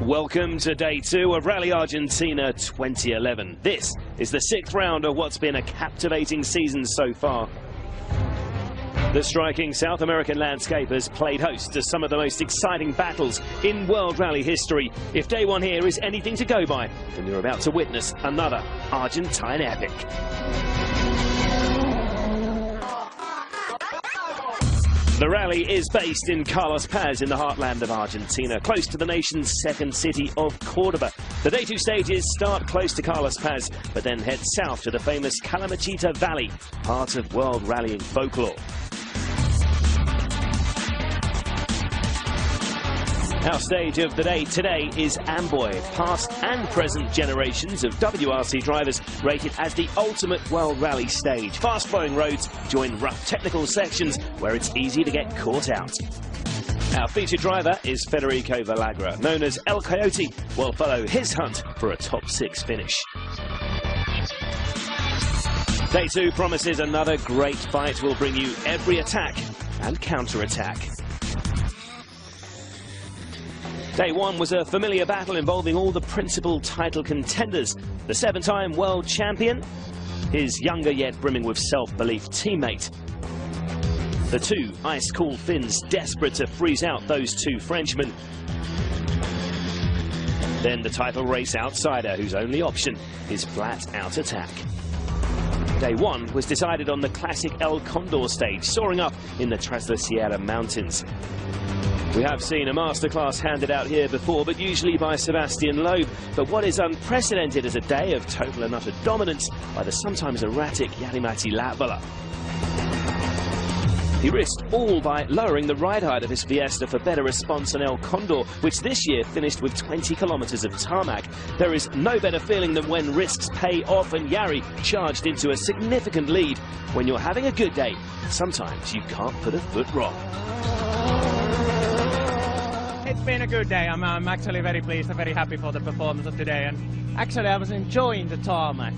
Welcome to day 2 of Rally Argentina 2011. This is the 6th round of what's been a captivating season so far. The striking South American landscape has played host to some of the most exciting battles in World Rally history. If day 1 here is anything to go by, then you're about to witness another Argentine epic. The rally is based in Carlos Paz in the heartland of Argentina, close to the nation's second city of Cordoba. The day 2 stages start close to Carlos Paz, but then head south to the famous Calamachita Valley, part of world rallying folklore. Our stage of the day today is Amboy. Past and present generations of WRC drivers rated as the ultimate world rally stage. Fast-flowing roads join rough technical sections where it's easy to get caught out. Our featured driver is Federico Villagra, known as El Coyote. We'll follow his hunt for a top 6 finish. Day 2 promises another great fight. Will bring you every attack and counter-attack. Day 1 was a familiar battle involving all the principal title contenders. The 7-time world champion, his younger yet brimming with self-belief teammate. The 2 ice-cool Finns desperate to freeze out those 2 Frenchmen. Then the title race outsider whose only option is flat-out attack. Day 1 was decided on the classic El Condor stage, soaring up in the Tras la Sierra mountains. We have seen a masterclass handed out here before, but usually by Sebastian Loeb. But what is unprecedented is a day of total and utter dominance by the sometimes erratic Jari-Matti Latvala. He risked all by lowering the ride height of his Fiesta for better response on El Condor, which this year finished with 20 kilometers of tarmac. There is no better feeling than when risks pay off, and Jari charged into a significant lead. When you're having a good day, sometimes you can't put a foot wrong. It's been a good day. I'm actually very pleased and very happy for the performance of today, and actually I was enjoying the tarmac.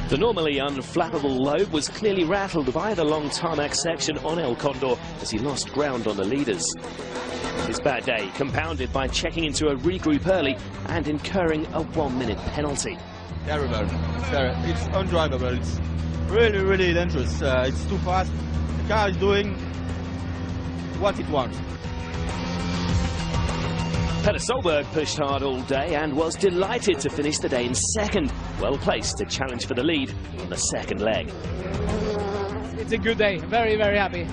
The normally unflappable Loeb was clearly rattled by the long tarmac section on El Condor as he lost ground on the leaders. His bad day compounded by checking into a regroup early and incurring a 1-minute penalty. Terrible. It's undrivable. It's really dangerous. It's too fast. The car is doing what it wants. Peter Solberg pushed hard all day and was delighted to finish the day in 2nd, well placed to challenge for the lead on the 2nd leg. It's a good day, very happy.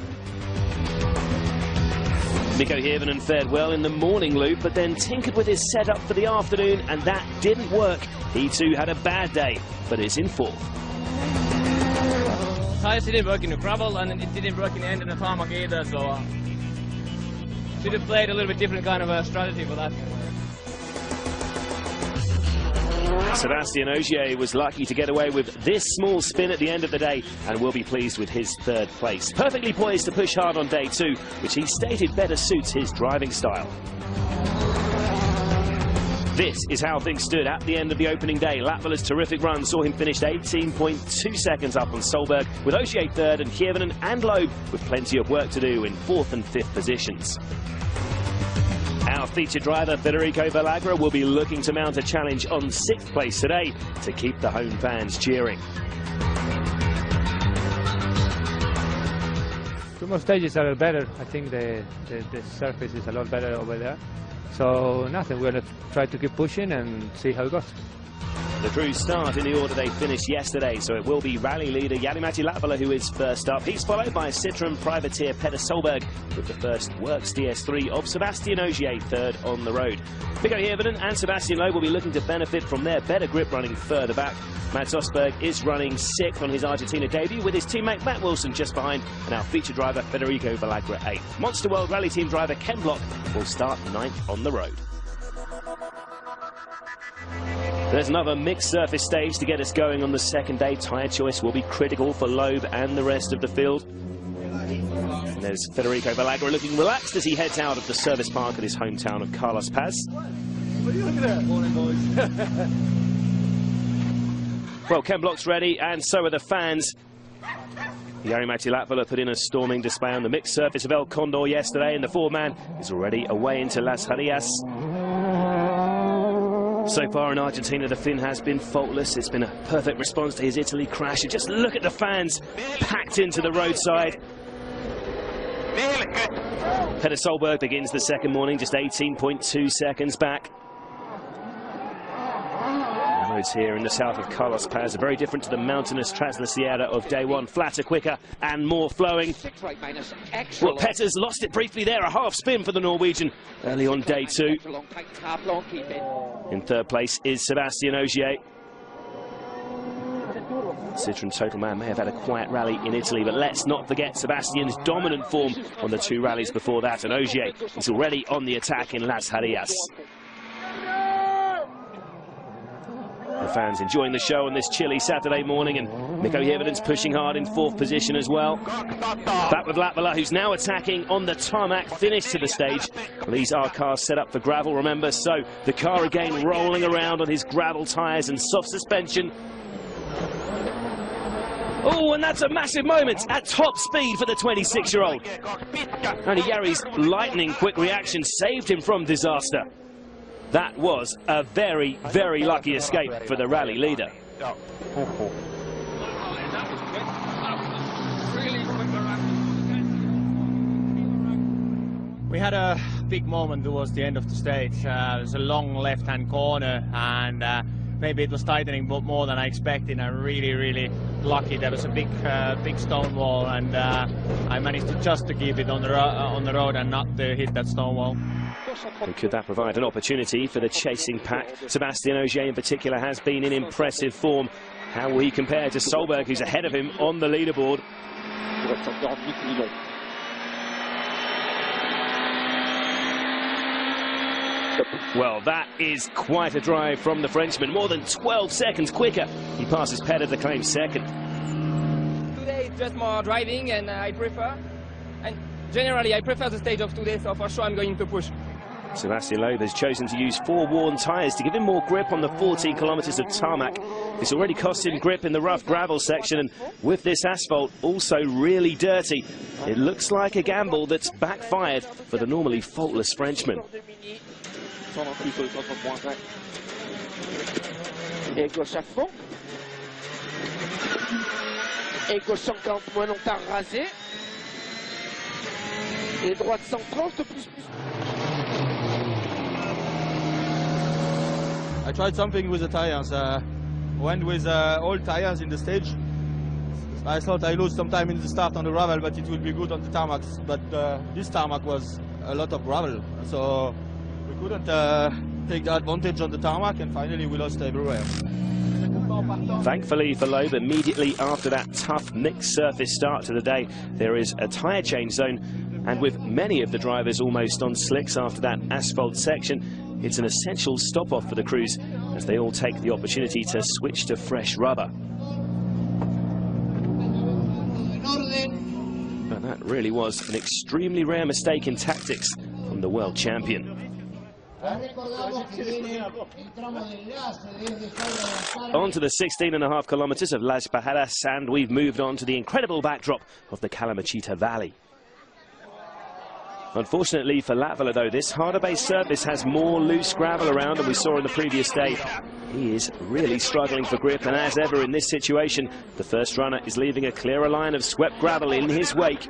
Mikko Hirvonen fared well in the morning loop, but then tinkered with his setup for the afternoon, and that didn't work. He too had a bad day, but is in 4th. Tires didn't work in the gravel, and it didn't work in the end of the tarmac either, so should have played a little bit different kind of a strategy for that. Sebastian Ogier was lucky to get away with this small spin at the end of the day and will be pleased with his 3rd place. Perfectly poised to push hard on day 2, which he stated better suits his driving style. This is how things stood at the end of the opening day. Latvala's terrific run saw him finish 18.2 seconds up on Solberg, with Ogier 3rd and Hirvonen and Loeb with plenty of work to do in 4th and 5th positions. Our featured driver, Federico Villagra, will be looking to mount a challenge on 6th place today to keep the home fans cheering. 2 more stages are better. I think the surface is a lot better over there. So nothing, we're going to try to keep pushing and see how it goes. The crews start in the order they finished yesterday, so it will be rally leader Jari-Matti Latvala who is first up. He's followed by Citroen privateer Peter Solberg with the first Works DS3 of Sebastian Ogier third on the road. Mikko Hirvonen and Sebastian Loeb will be looking to benefit from their better grip running further back. Mats Osberg is running 6th on his Argentina debut with his teammate Matt Wilson just behind, and our feature driver Federico Valagra 8th. Monster World Rally Team driver Ken Block will start 9th on the road. There's another mixed surface stage to get us going on the second day. Tyre choice will be critical for Loeb and the rest of the field. And there's Federico Valagra looking relaxed as he heads out of the service park at his hometown of Carlos Paz. What are you looking at? Morning, boys. Well, Ken Block's ready, and so are the fans. Jari-Matti Latvala put in a storming display on the mixed surface of El Condor yesterday, and the four-man is already away into Las Harias. So far in Argentina, the Finn has been faultless. It's been a perfect response to his Italy crash. And just look at the fans packed into the roadside. Peter Solberg begins the second morning, just 18.2 seconds back. The roads here in the south of Carlos Paz are very different to the mountainous Tras la Sierra of day one. Flatter, quicker, and more flowing. Well, Peter's lost it briefly there, a half spin for the Norwegian early on day two. In third place is Sebastian Ogier. Citroen Total Man may have had a quiet rally in Italy, but let's not forget Sebastian's dominant form on the two rallies before that, and Ogier is already on the attack in Las Harias. The fans enjoying the show on this chilly Saturday morning, and Mikko Hirvonen's pushing hard in fourth position as well. Back with Latvala, who's now attacking on the tarmac, finish to the stage. Well, these are cars set up for gravel, remember, so the car again rolling around on his gravel tyres and soft suspension. Oh, and that's a massive moment at top speed for the 26-year-old. Only Jari's lightning quick reaction saved him from disaster. That was a very, very lucky escape for the rally leader. We had a big moment towards the end of the stage. It was a long left-hand corner, and maybe it was tightening more than I expected. I'm really, really lucky. There was a big stone wall, and I managed to keep it on the road and not to hit that stone wall. And could that provide an opportunity for the chasing pack? Sebastian Ogier in particular has been in impressive form. How will he compare to Solberg, who's ahead of him on the leaderboard? Well, that is quite a drive from the Frenchman. More than 12 seconds quicker. He passes Peter to claim second. Today it's just more driving, and I prefer. And generally I prefer the stage of today, so for sure I'm going to push. Sebastian Loeb has chosen to use 4 worn tyres to give him more grip on the 14 kilometres of tarmac. It's already cost him grip in the rough gravel section, and with this asphalt also really dirty, it looks like a gamble that's backfired for the normally faultless Frenchman. Et gauche à fond. Et gauche 50 moins longtemps rasé. Et droite 130 plus. I tried something with the tires. Went with old tires in the stage. I thought I lose some time in the start on the gravel, but it will be good on the tarmac. But this tarmac was a lot of gravel, so we couldn't take the advantage on the tarmac, and finally we lost everywhere. Thankfully for Loeb, immediately after that tough mixed surface start to the day, there is a tyre change zone, and with many of the drivers almost on slicks after that asphalt section, it's an essential stop-off for the crews as they all take the opportunity to switch to fresh rubber. But that really was an extremely rare mistake in tactics from the world champion. On to the 16.5 kilometres of Las Pajadas, and we've moved on to the incredible backdrop of the Calamachita Valley. Unfortunately for Latvala, though, this harder-based surface has more loose gravel around than we saw on the previous day. He is really struggling for grip, and as ever in this situation, the first runner is leaving a clearer line of swept gravel in his wake.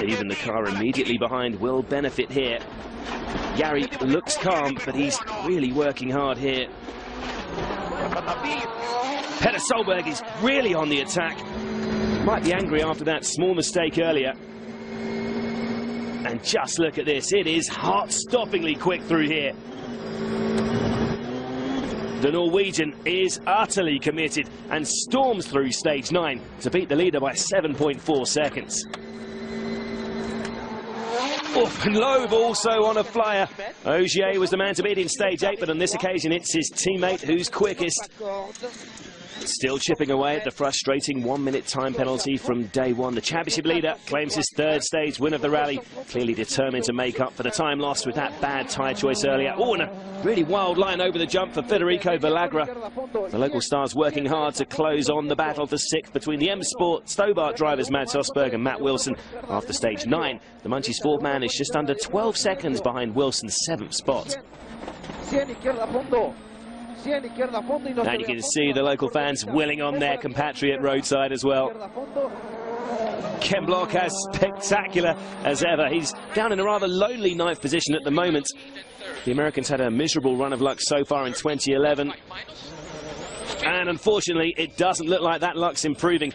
Even the car immediately behind will benefit here. Jari looks calm, but he's really working hard here. Petter Solberg is really on the attack. Might be angry after that small mistake earlier. And just look at this, it is heart-stoppingly quick through here. The Norwegian is utterly committed and storms through stage 9 to beat the leader by 7.4 seconds. Oof, and Loeb also on a flyer. Ogier was the man to beat in stage 8, but on this occasion it's his teammate who's quickest. Still chipping away at the frustrating 1-minute time penalty from day 1. The championship leader claims his 3rd stage win of the rally, clearly determined to make up for the time lost with that bad tyre choice earlier. Oh, and a really wild line over the jump for Federico Villagra. The local stars working hard to close on the battle for 6th between the M-Sport Stobart drivers Mads Osberg and Matt Wilson. After stage 9, the Munchies' 4th man is just under 12 seconds behind Wilson's 7th spot. And you can see the local fans willing on their compatriot roadside as well. Ken Block as spectacular as ever. He's down in a rather lonely 9th position at the moment. The Americans had a miserable run of luck so far in 2011. And unfortunately, it doesn't look like that luck's improving.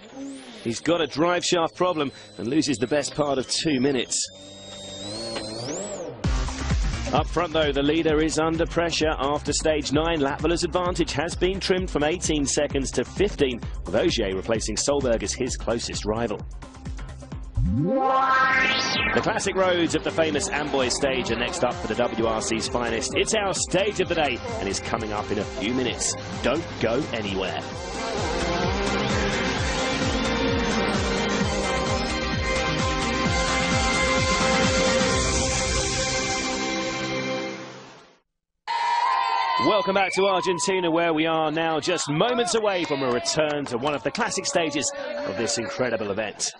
He's got a drive shaft problem and loses the best part of 2 minutes. Up front, though, the leader is under pressure after stage 9. Latvia's advantage has been trimmed from 18 seconds to 15, with Ogier replacing Solberg as his closest rival. The classic roads of the famous Amboy stage are next up for the WRC's finest. It's our stage of the day and is coming up in a few minutes. Don't go anywhere. Welcome back to Argentina, where we are now just moments away from a return to one of the classic stages of this incredible event.